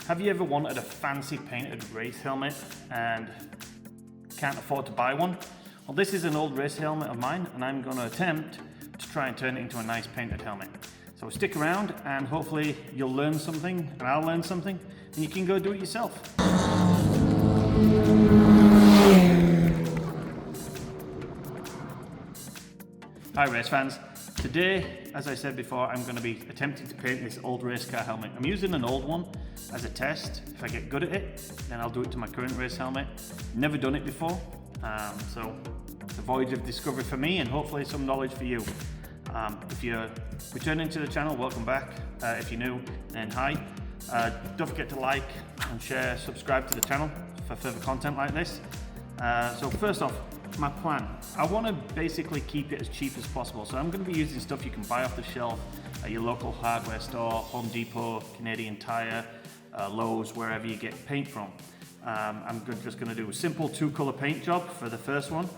Have you ever wanted a fancy painted race helmet and can't afford to buy one? Well, this is an old race helmet of mine and I'm going to attempt to try and turn it into a nice painted helmet. So stick around and hopefully you'll learn something and I'll learn something and you can go do it yourself. Hi race fans. Today, as I said before, I'm going to be attempting to paint this old race car helmet. I'm using an old one as a test. If I get good at it, then I'll do it to my current race helmet. Never done it before, so it's a voyage of discovery for me and hopefully some knowledge for you. If you're returning to the channel, welcome back. If you're new, then hi. Don't forget to like and share, subscribe to the channel for further content like this. So first off, my plan. I want to basically keep it as cheap as possible, so I'm going to be using stuff you can buy off the shelf at your local hardware store, Home Depot, Canadian Tire, Lowe's, wherever you get paint from. I'm just going to do a simple 2-color paint job for the first one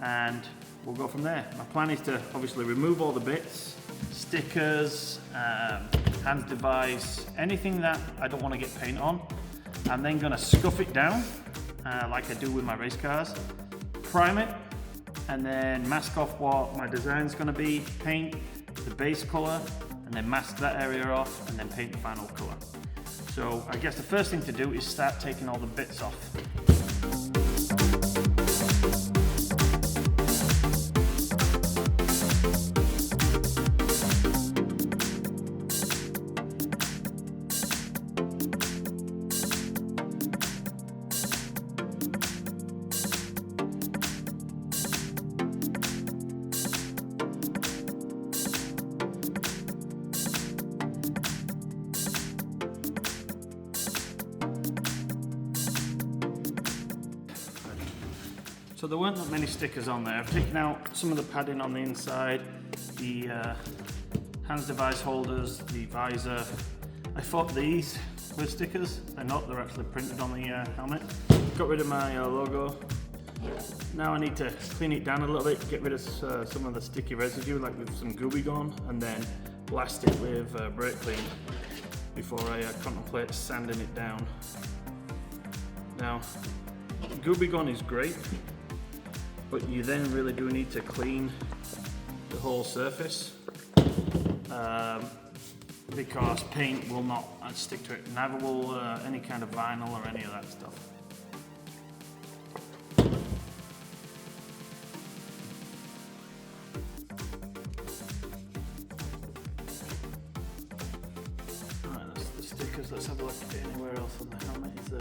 and we'll go from there. My plan is to obviously remove all the bits, stickers, hand device, anything that I don't want to get paint on. I'm then going to scuff it down like I do with my race cars, prime it, and then mask off what my design is going to be, paint the base color, and then mask that area off, and then paint the final color. So I guess the first thing to do is start taking all the bits off. So there weren't that many stickers on there. I've taken out some of the padding on the inside, the hands device holders, the visor. I thought these were stickers. They're not, they're actually printed on the helmet. Got rid of my logo. Now I need to clean it down a little bit, get rid of some of the sticky residue, like with some Gooby Gone, and then blast it with brake clean before I contemplate sanding it down. Now, Gooby Gone is great, but you then really do need to clean the whole surface because paint will not stick to it. Neither will any kind of vinyl or any of that stuff. Alright, that's the stickers. Let's have a look anywhere else on the helmet. Is there?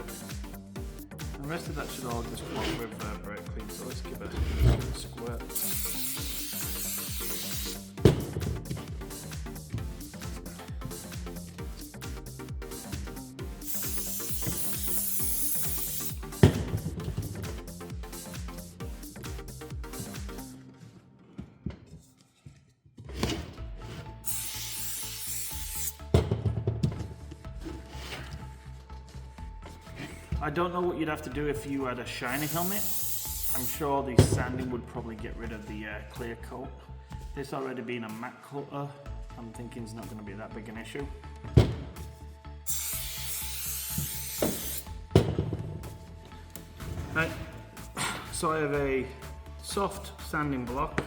The rest of that should all just work with brake clean, so let's give it a squirt. I don't know what you'd have to do if you had a shiny helmet. I'm sure the sanding would probably get rid of the clear coat. This already being a matte coater, I'm thinking it's not going to be that big an issue. Right, so I have a soft sanding block.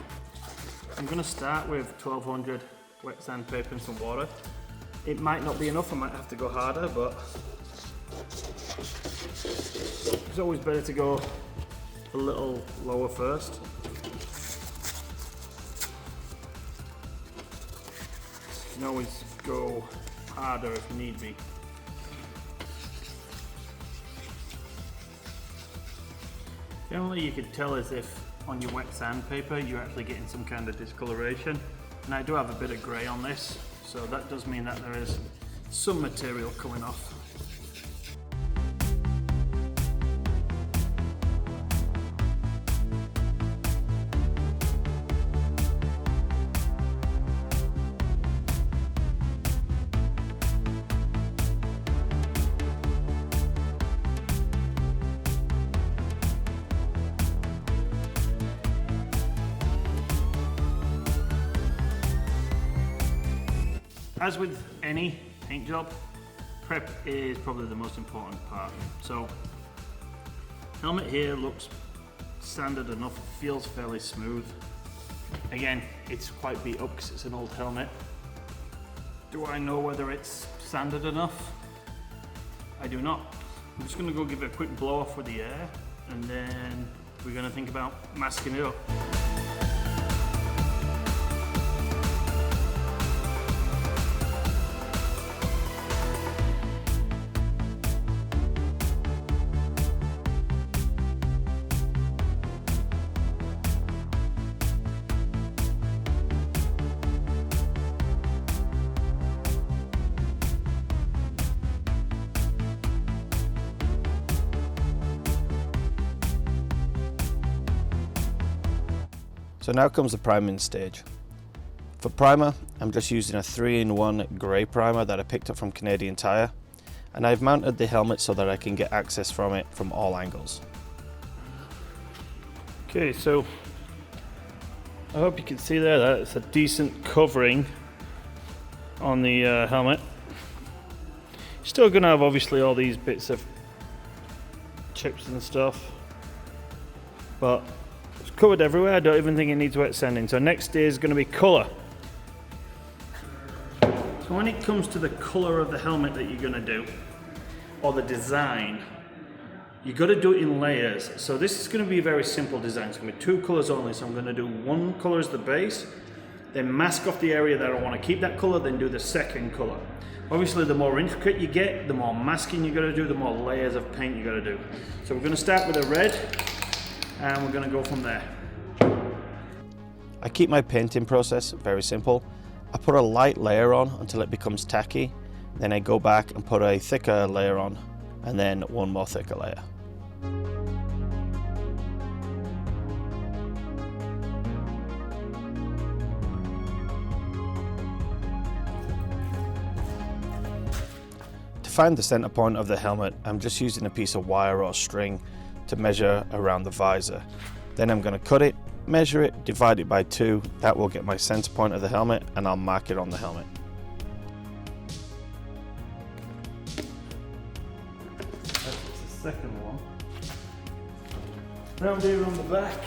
I'm going to start with 1200 wet sandpaper and some water. It might not be enough, I might have to go harder, but it's always better to go a little lower first. You can always go harder if need be. Generally you could tell as if on your wet sandpaper you're actually getting some kind of discoloration. And I do have a bit of grey on this, so that does mean that there is some material coming off. As with any paint job, prep is probably the most important part. So, helmet here looks standard enough, it feels fairly smooth. Again, it's quite beat up because it's an old helmet. Do I know whether it's standard enough? I do not. I'm just going to go give it a quick blow off with the air, and then we're going to think about masking it up. So now comes the priming stage. For primer, I'm just using a 3-in-1 grey primer that I picked up from Canadian Tire, and I've mounted the helmet so that I can get access from it from all angles. Okay, so I hope you can see there that it's a decent covering on the helmet. Still gonna have obviously all these bits of chips and stuff, but it's covered everywhere. I don't even think it needs wet sanding. So next is going to be colour. So when it comes to the colour of the helmet that you're going to do, or the design, you've got to do it in layers. So this is going to be a very simple design. It's going to be 2 colours only. So I'm going to do one colour as the base, then mask off the area that I want to keep that colour, then do the second colour. Obviously the more intricate you get, the more masking you've got to do, the more layers of paint you've got to do. So we're going to start with a red, and we're going to go from there. I keep my painting process very simple. I put a light layer on until it becomes tacky, then I go back and put a thicker layer on, and then one more thicker layer. To find the center point of the helmet, I'm just using a piece of wire or string to measure around the visor. Then I'm going to cut it, measure it, divide it by 2. That will get my center point of the helmet, and I'll mark it on the helmet. That's the second one. Round here on the back.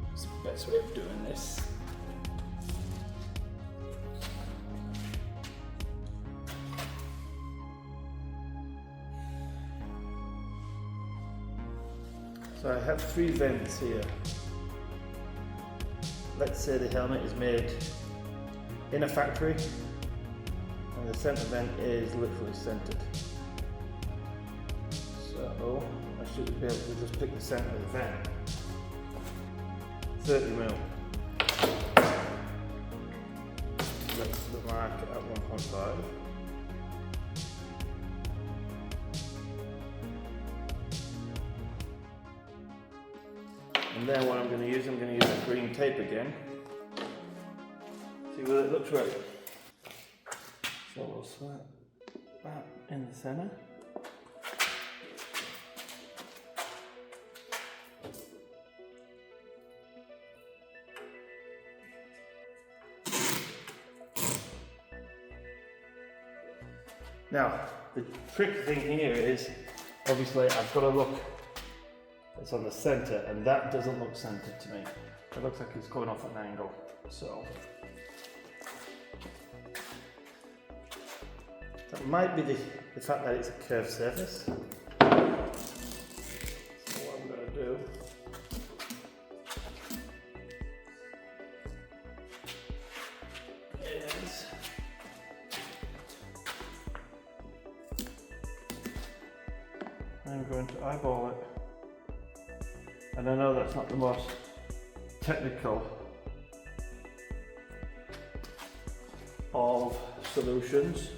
That's the best way of doing this. So I have 3 vents here. Let's say the helmet is made in a factory and the center vent is literally centered. So I should be able to just pick the center of the vent. 30mm. That's the mark at 1.5. And then what I'm going to use that green tape again. See whether it looks right. So we'll slap that in the center. Now, the tricky thing here is, obviously I've got to look. It's on the center, and that doesn't look centered to me. It looks like it's going off at an angle. So that might be the fact that it's a curved surface. So what I'm going to do is I'm going to eyeball it. And I know that's not the most technical of solutions.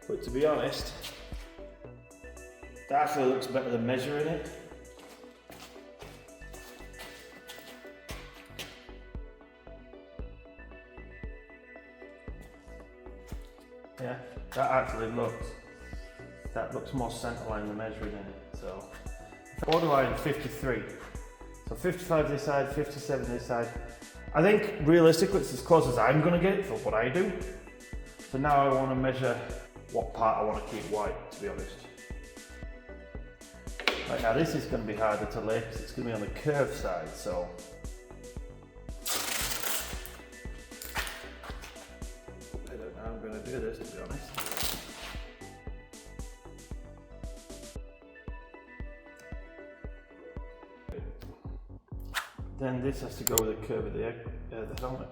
But to be honest, that actually looks better than measuring it. Yeah, that actually looks that looks more centerline than measuring in it. So borderline 53. So 55 this side, 57 this side. I think realistically it's as close as I'm going to get for what I do. So now I want to measure what part I want to keep white, to be honest. Right, now this is going to be harder to lay because it's going to be on the curved side, so I don't know how I'm going to do this, to be honest. Then this has to go with the curve of the helmet.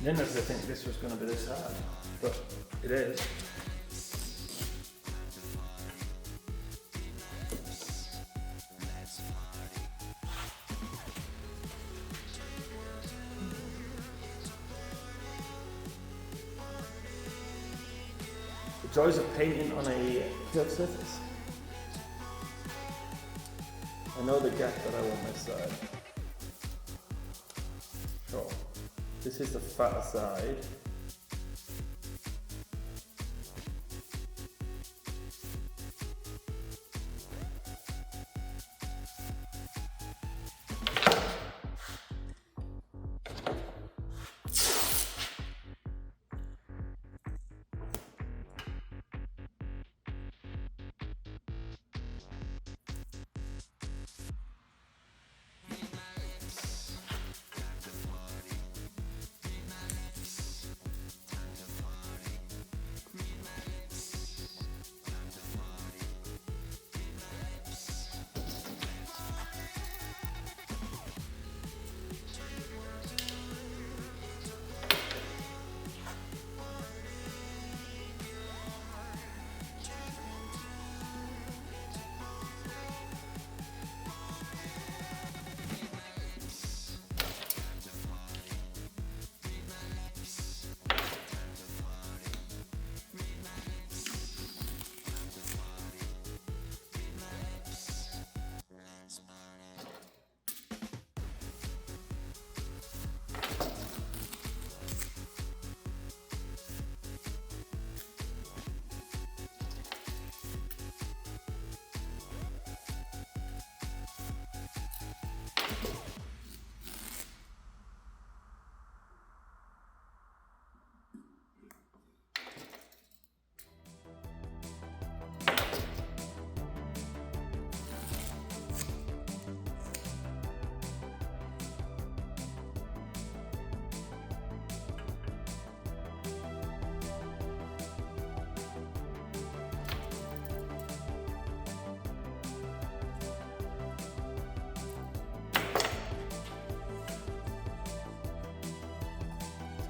Then I think this was going to be this hard, but it is. The joys of painting on a curved surface. I know the gap that I want this side. Sure. This is the fatter side.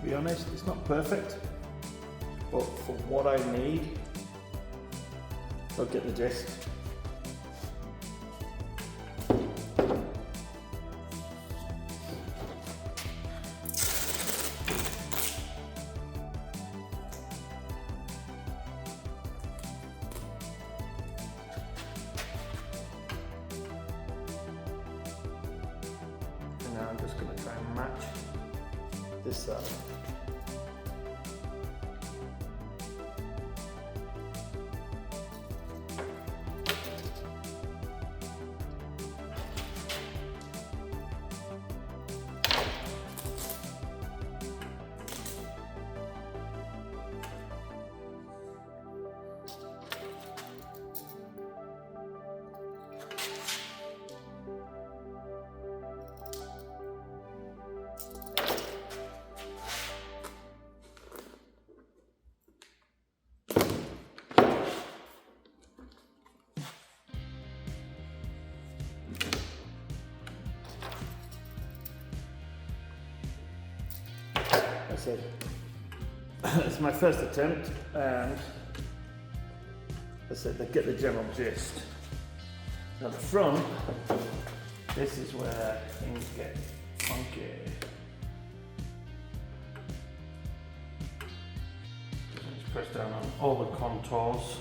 To be honest, it's not perfect, but for what I need, I'll get the gist. And now I'm just going to try and match this side. That's it. It's my first attempt, and I said they get the general gist. Now the front, this is where things get funky. Just press down on all the contours.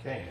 Okay.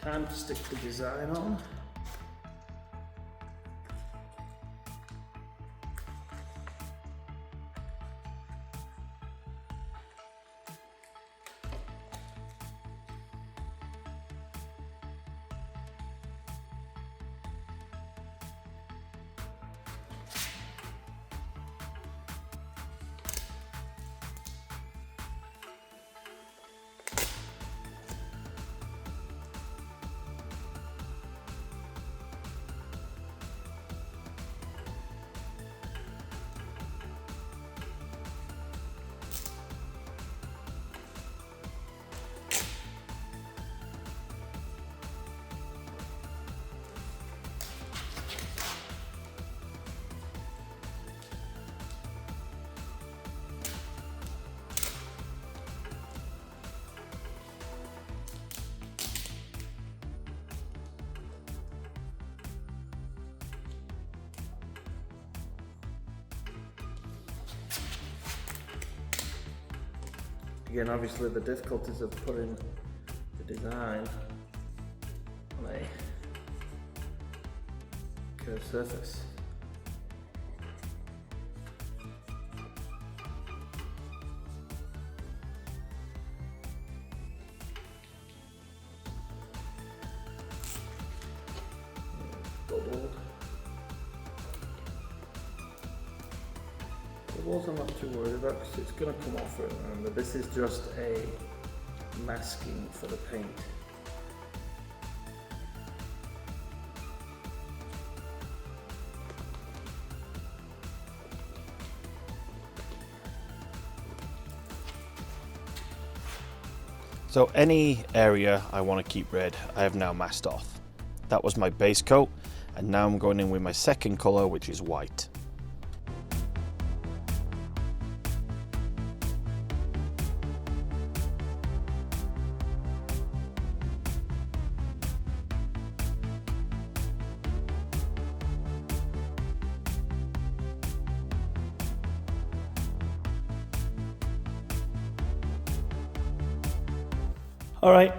Time to stick the design on. Again, obviously the difficulties of putting the design on a curved surface. Bubbled. Bubbles I'm not too worried about because it's going to come off it. Remember, this is just a masking for the paint. So any area I want to keep red, I have now masked off. That was my base coat, and now I'm going in with my second color, which is white. All right,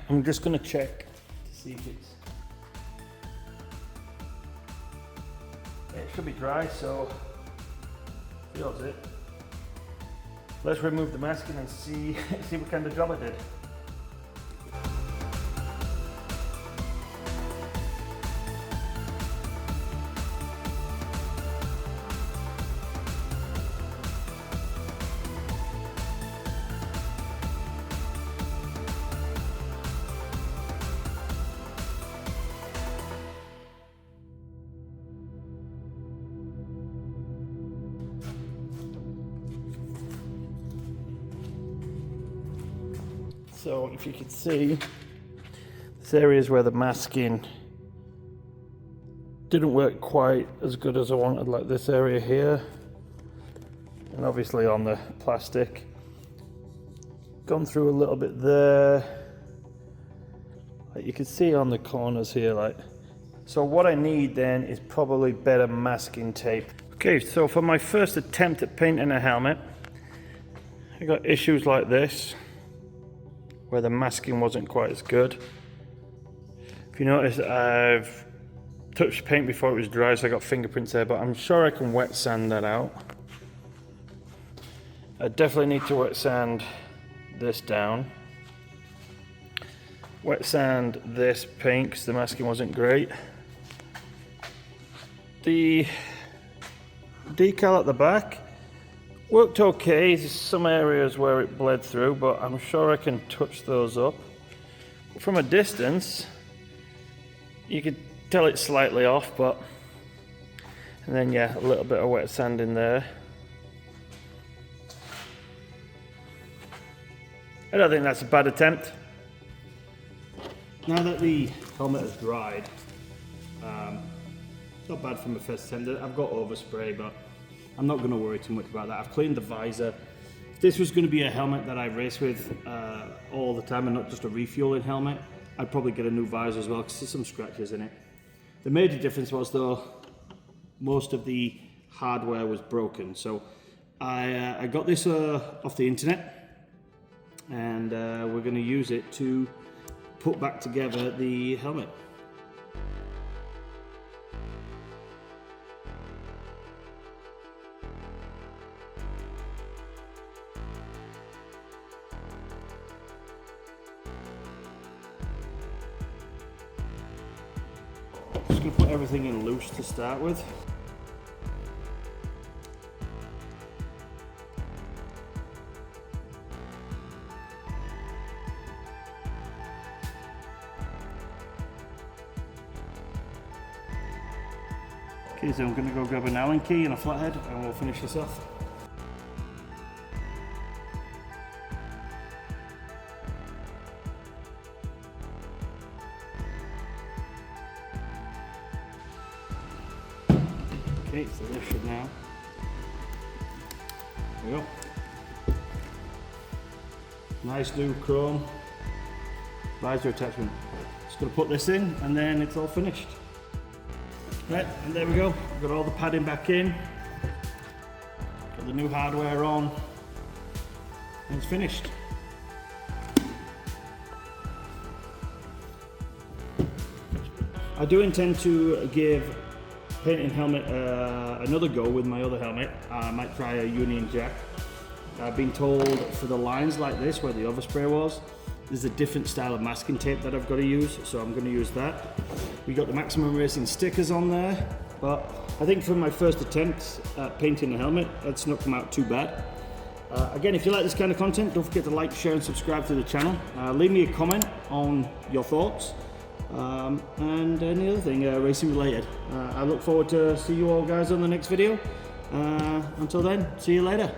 I'm just going to check to see if it should be dry, so feels it. Let's remove the masking and see what kind of job I did. So if you could see, this area is where the masking didn't work quite as good as I wanted, like this area here, and obviously on the plastic. Gone through a little bit there, like you can see on the corners here, like. So what I need then is probably better masking tape. Okay, so for my first attempt at painting a helmet, I got issues like this, where the masking wasn't quite as good. If you notice, I've touched paint before it was dry, so I got fingerprints there, but I'm sure I can wet sand that out. I definitely need to wet sand this down. Wet sand this paint because the masking wasn't great. The decal at the back worked okay. There's some areas where it bled through, but I'm sure I can touch those up. From a distance, you could tell it's slightly off, but and then yeah, a little bit of wet sand in there. I don't think that's a bad attempt. Now that the helmet has dried, it's not bad for my first attempt. I've got overspray, but I'm not going to worry too much about that. I've cleaned the visor. If this was going to be a helmet that I race with all the time and not just a refueling helmet, I'd probably get a new visor as well because there's some scratches in it. The major difference was though, most of the hardware was broken. So I got this off the internet, and we're going to use it to put back together the helmet. Just going to put everything in loose to start with. Okay, so I'm going to go grab an Allen key and a flathead and we'll finish this off. Okay, so this should now. There we go. Nice new chrome visor attachment. Just going to put this in and then it's all finished. Right, and there we go. We've got all the padding back in. Got the new hardware on. And it's finished. I do intend to give painting helmet another go with my other helmet. I might try a Union Jack. I've been told for the lines like this where the overspray was, there's a different style of masking tape that I've got to use, so I'm going to use that. We got the Maximum Racing stickers on there, but I think for my first attempt at painting a helmet, that's not come out too bad. Again, if you like this kind of content, don't forget to like, share and subscribe to the channel. Leave me a comment on your thoughts and any other thing racing related. I look forward to see you all guys on the next video. Until then, see you later.